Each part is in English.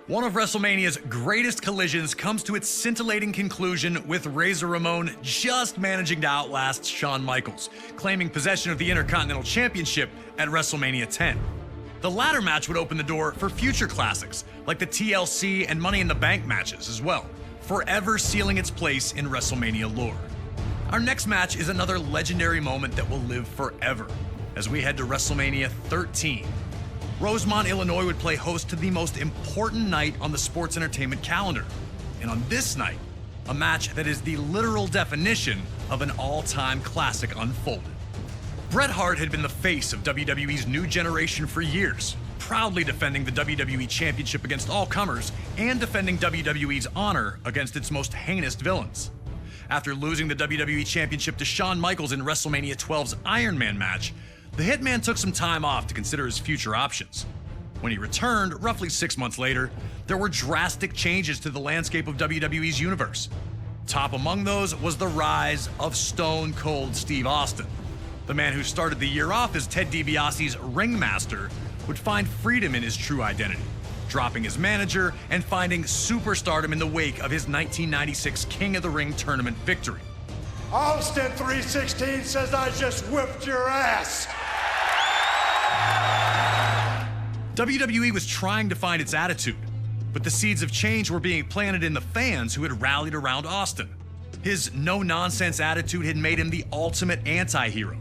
One of WrestleMania's greatest collisions comes to its scintillating conclusion with Razor Ramon just managing to outlast Shawn Michaels, claiming possession of the Intercontinental Championship at WrestleMania 10. The latter match would open the door for future classics, like the TLC and Money in the Bank matches as well, forever sealing its place in WrestleMania lore. Our next match is another legendary moment that will live forever, as we head to WrestleMania 13. Rosemont, Illinois would play host to the most important night on the sports entertainment calendar. And on this night, a match that is the literal definition of an all-time classic unfolded. Bret Hart had been the face of WWE's new generation for years, proudly defending the WWE Championship against all comers and defending WWE's honor against its most heinous villains. After losing the WWE Championship to Shawn Michaels in WrestleMania 12's Iron Man match, the Hitman took some time off to consider his future options. When he returned, roughly 6 months later, there were drastic changes to the landscape of WWE's universe. Top among those was the rise of Stone Cold Steve Austin. The man who started the year off as Ted DiBiase's ringmaster would find freedom in his true identity, dropping his manager and finding superstardom in the wake of his 1996 King of the Ring tournament victory. Austin 316 says I just whipped your ass. WWE was trying to find its attitude, but the seeds of change were being planted in the fans who had rallied around Austin. His no-nonsense attitude had made him the ultimate anti-hero.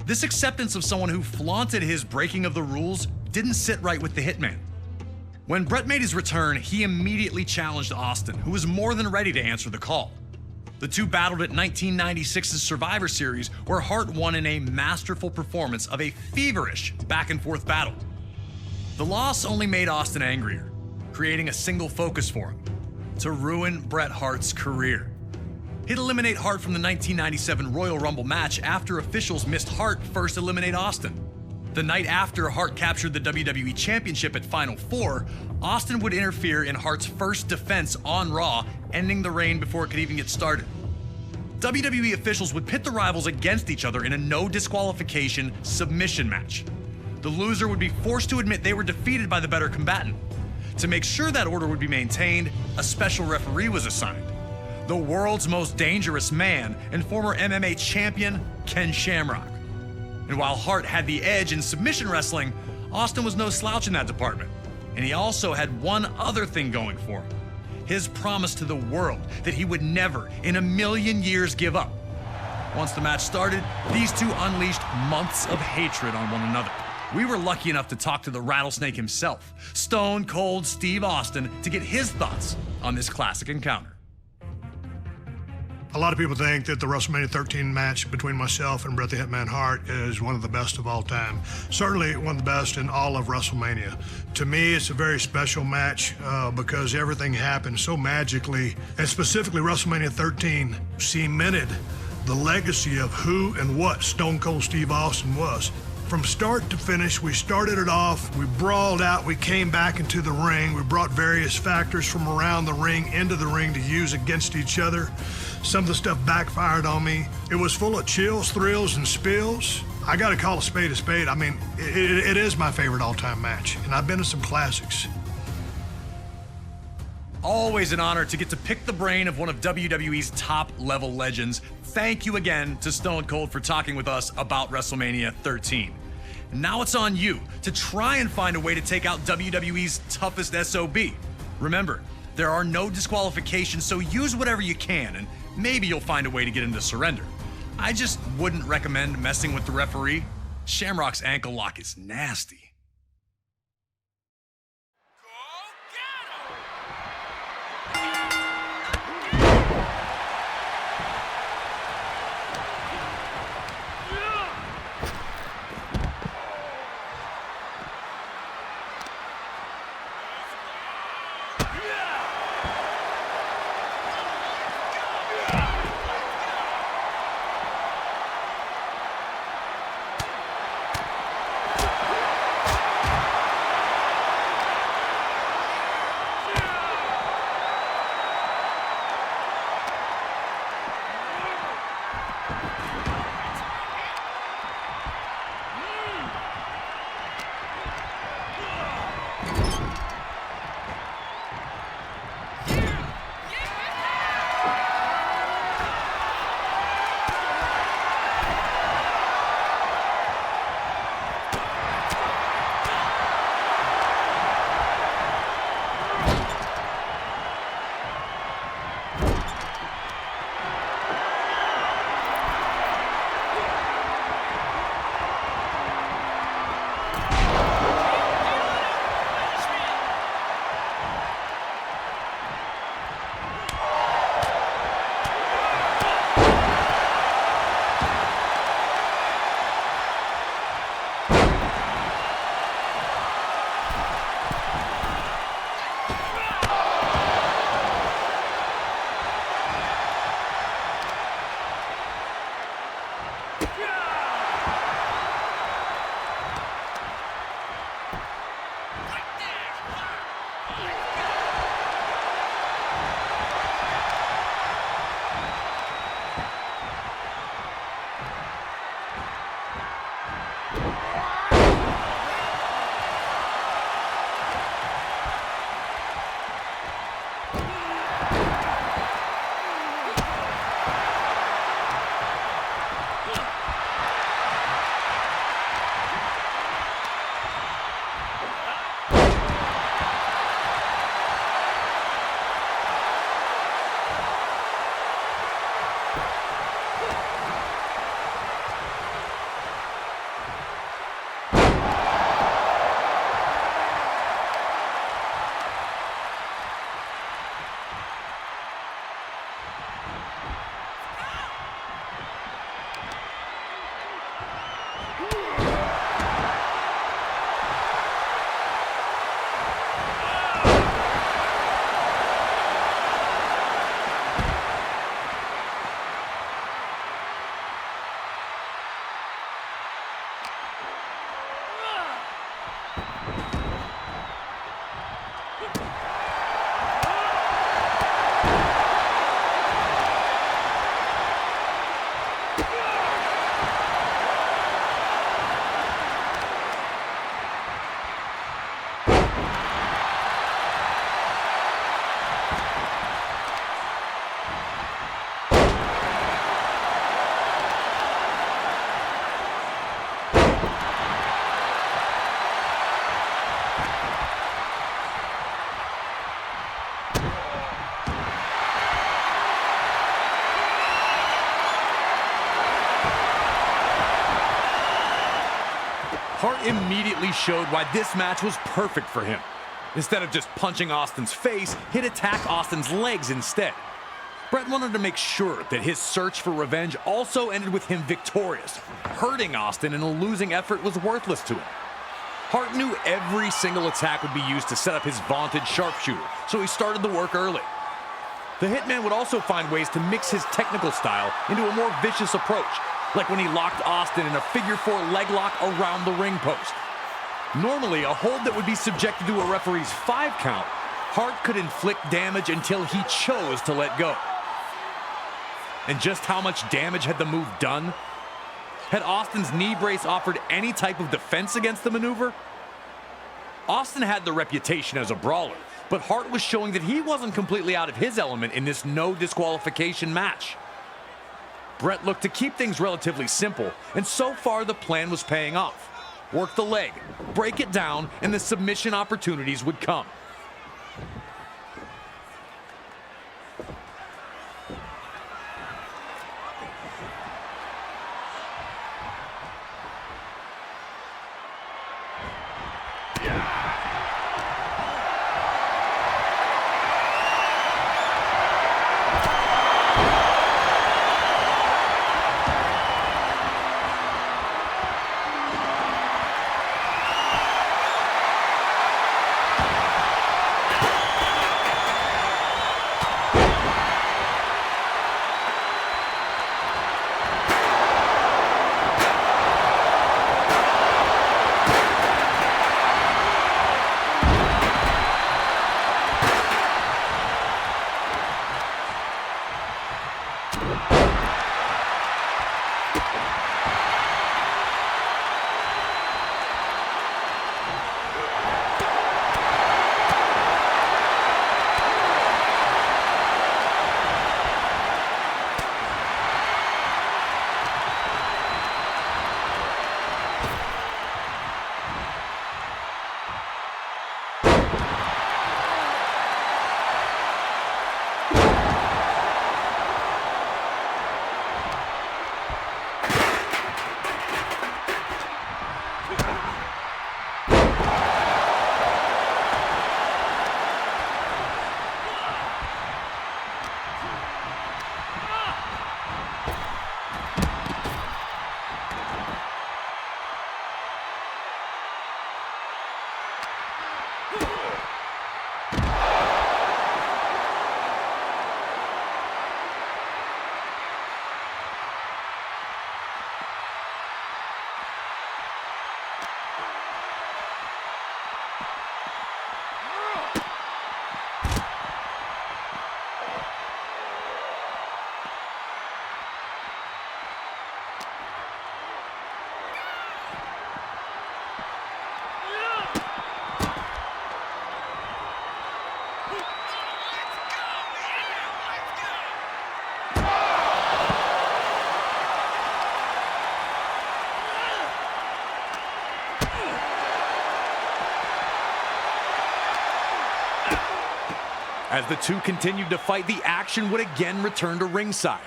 This acceptance of someone who flaunted his breaking of the rules didn't sit right with the Hitman. When Bret made his return, he immediately challenged Austin, who was more than ready to answer the call. The two battled at 1996's Survivor Series, where Hart won in a masterful performance of a feverish back-and-forth battle. The loss only made Austin angrier, creating a single focus for him: to ruin Bret Hart's career. He'd eliminate Hart from the 1997 Royal Rumble match after officials missed Hart first eliminate Austin. The night after Hart captured the WWE Championship at Final Four, Austin would interfere in Hart's first defense on Raw, ending the reign before it could even get started. WWE officials would pit the rivals against each other in a no disqualification submission match. The loser would be forced to admit they were defeated by the better combatant. To make sure that order would be maintained, a special referee was assigned: the world's most dangerous man and former MMA champion, Ken Shamrock. And while Hart had the edge in submission wrestling, Austin was no slouch in that department. And he also had one other thing going for him: his promise to the world that he would never in a million years give up. Once the match started, these two unleashed months of hatred on one another. We were lucky enough to talk to the Rattlesnake himself, Stone Cold Steve Austin, to get his thoughts on this classic encounter. A lot of people think that the WrestleMania 13 match between myself and Bret the Hitman Hart is one of the best of all time. Certainly one of the best in all of WrestleMania. To me, it's a very special match because everything happened so magically, and specifically WrestleMania 13 cemented the legacy of who and what Stone Cold Steve Austin was. From start to finish, we started it off, we brawled out, we came back into the ring, we brought various factors from around the ring into the ring to use against each other. Some of the stuff backfired on me. It was full of chills, thrills, and spills. I gotta call a spade a spade. I mean, it is my favorite all-time match, and I've been to some classics. Always an honor to get to pick the brain of one of WWE's top-level legends. Thank you again to Stone Cold for talking with us about WrestleMania 13. Now it's on you to try and find a way to take out WWE's toughest SOB. Remember, there are no disqualifications, so use whatever you can, and maybe you'll find a way to get him to surrender. I just wouldn't recommend messing with the referee. Shamrock's ankle lock is nasty. Hart immediately showed why this match was perfect for him. Instead of just punching Austin's face, he'd attack Austin's legs instead. Bret wanted to make sure that his search for revenge also ended with him victorious. Hurting Austin in a losing effort was worthless to him. Hart knew every single attack would be used to set up his vaunted sharpshooter, so he started the work early. The Hitman would also find ways to mix his technical style into a more vicious approach, like when he locked Austin in a figure-4 leg lock around the ring post. Normally, a hold that would be subjected to a referee's 5 count, Hart could inflict damage until he chose to let go. And just how much damage had the move done? Had Austin's knee brace offered any type of defense against the maneuver? Austin had the reputation as a brawler, but Hart was showing that he wasn't completely out of his element in this no disqualification match. Bret looked to keep things relatively simple, and so far the plan was paying off. Work the leg, break it down, and the submission opportunities would come. As the two continued to fight, the action would again return to ringside.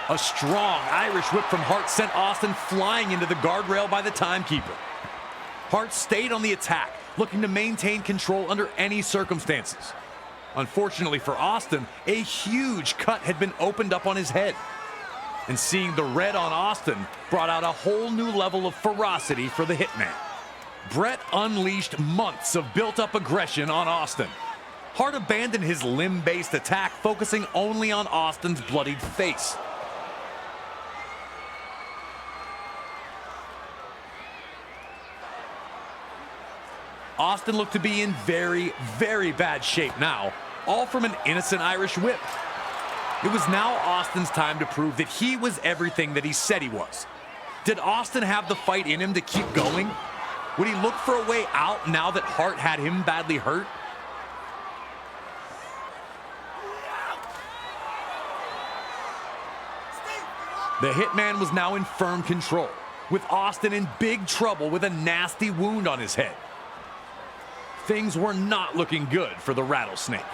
A strong Irish whip from Hart sent Austin flying into the guardrail by the timekeeper. Hart stayed on the attack, looking to maintain control under any circumstances. Unfortunately for Austin, a huge cut had been opened up on his head. And seeing the red on Austin brought out a whole new level of ferocity for the Hitman. Brett unleashed months of built-up aggression on Austin. Hart abandoned his limb-based attack, focusing only on Austin's bloodied face. Austin looked to be in very, very bad shape now, all from an innocent Irish whip. It was now Austin's time to prove that he was everything that he said he was. Did Austin have the fight in him to keep going? Would he look for a way out now that Hart had him badly hurt? The Hitman was now in firm control, with Austin in big trouble with a nasty wound on his head. Things were not looking good for the Rattlesnake.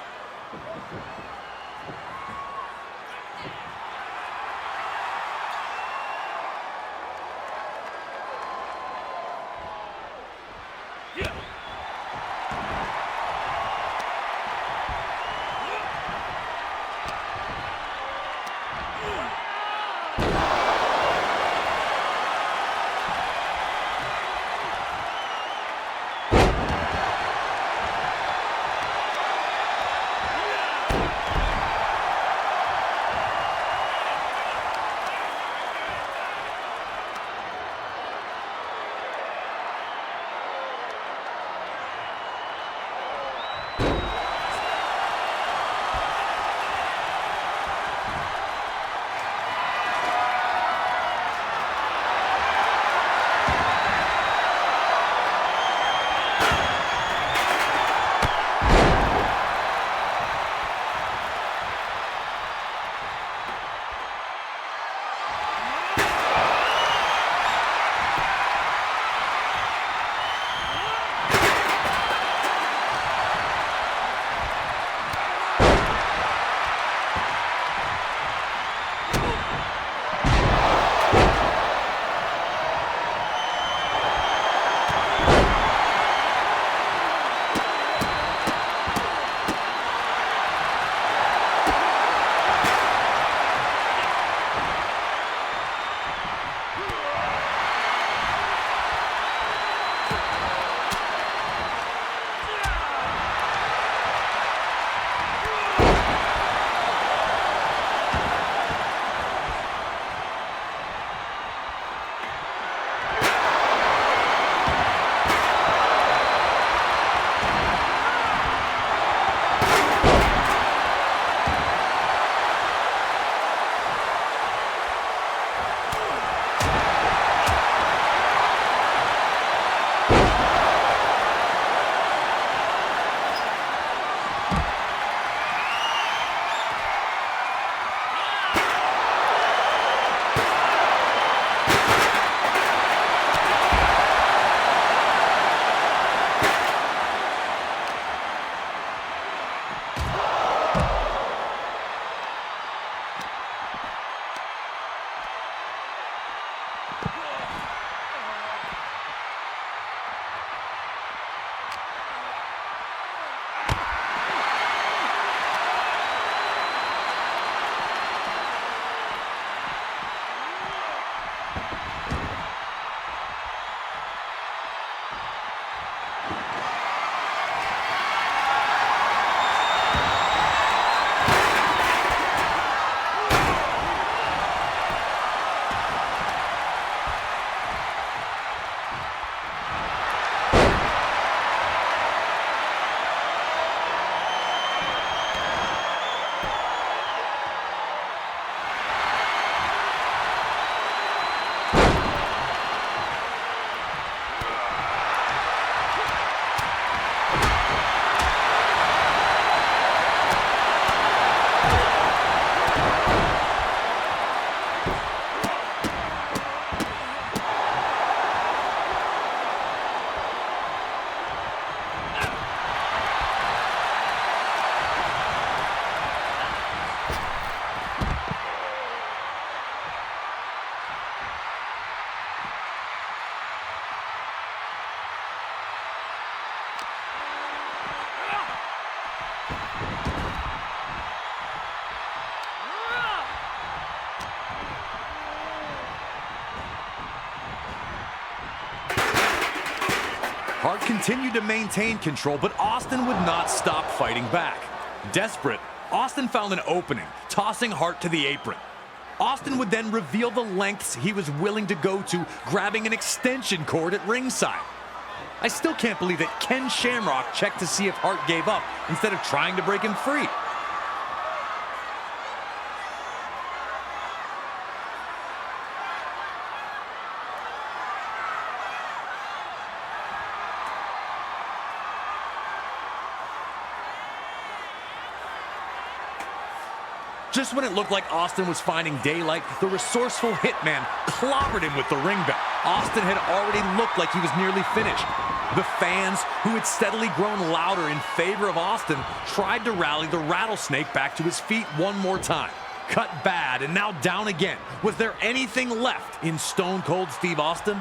continued to maintain control, but Austin would not stop fighting back. Desperate, Austin found an opening, tossing Hart to the apron. Austin would then reveal the lengths he was willing to go to, grabbing an extension cord at ringside. I still can't believe that Ken Shamrock checked to see if Hart gave up instead of trying to break him free. Just when it looked like Austin was finding daylight, the resourceful Hitman clobbered him with the ring bell. Austin had already looked like he was nearly finished. The fans, who had steadily grown louder in favor of Austin, tried to rally the rattlesnake back to his feet one more time. Cut bad and now down again. Was there anything left in Stone Cold Steve Austin?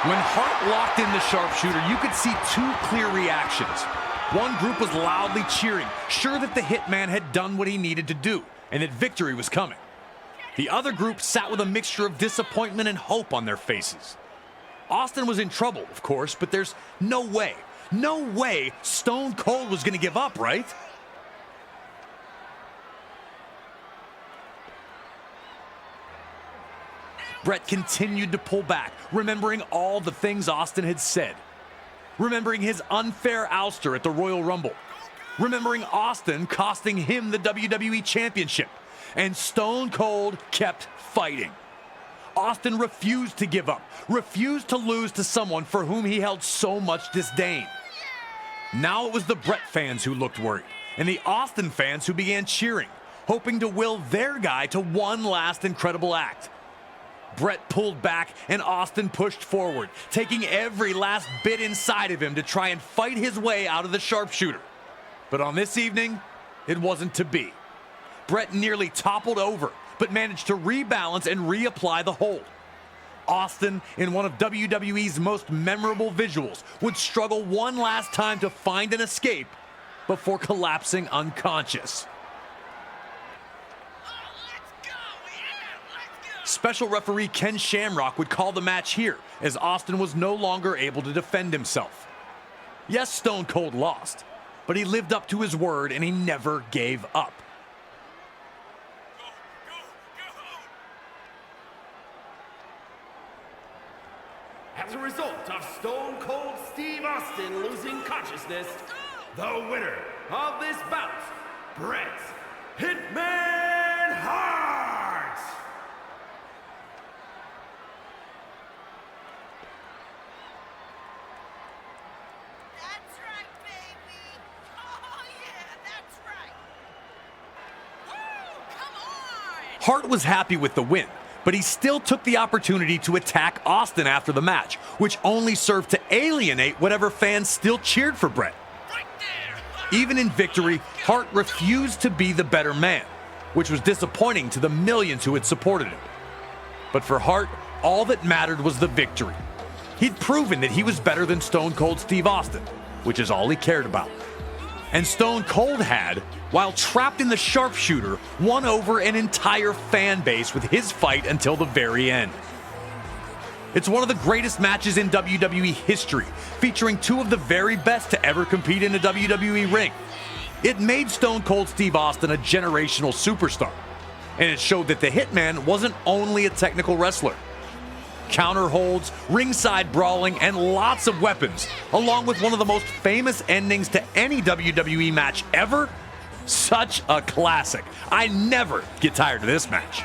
When Hart locked in the sharpshooter, you could see two clear reactions. One group was loudly cheering, sure that the Hitman had done what he needed to do, and that victory was coming. The other group sat with a mixture of disappointment and hope on their faces. Austin was in trouble, of course, but there's no way Stone Cold was going to give up, right? Brett continued to pull back, remembering all the things Austin had said. Remembering his unfair ouster at the Royal Rumble. Remembering Austin costing him the WWE Championship. And Stone Cold kept fighting. Austin refused to give up, refused to lose to someone for whom he held so much disdain. Now it was the Brett fans who looked worried, and the Austin fans who began cheering, hoping to will their guy to one last incredible act. Brett pulled back and Austin pushed forward, taking every last bit inside of him to try and fight his way out of the sharpshooter. But on this evening, it wasn't to be. Brett nearly toppled over, but managed to rebalance and reapply the hold. Austin, in one of WWE's most memorable visuals, would struggle one last time to find an escape before collapsing unconscious. Special referee Ken Shamrock would call the match here, as Austin was no longer able to defend himself. Yes, Stone Cold lost, but he lived up to his word and he never gave up. As a result of Stone Cold Steve Austin losing consciousness, the winner of this bout, Bret Hitman Hart! That's right, baby! Oh, yeah, that's right! Woo! Come on! Hart was happy with the win, but he still took the opportunity to attack Austin after the match, which only served to alienate whatever fans still cheered for Brett. Right there! Even in victory, Hart refused to be the better man, which was disappointing to the millions who had supported him. But for Hart, all that mattered was the victory. He'd proven that he was better than Stone Cold Steve Austin, which is all he cared about. And Stone Cold had, while trapped in the sharpshooter, won over an entire fan base with his fight until the very end. It's one of the greatest matches in WWE history, featuring two of the very best to ever compete in a WWE ring. It made Stone Cold Steve Austin a generational superstar, and it showed that the Hitman wasn't only a technical wrestler. Counter holds, ringside brawling, and lots of weapons, along with one of the most famous endings to any WWE match ever. Such a classic. I never get tired of this match.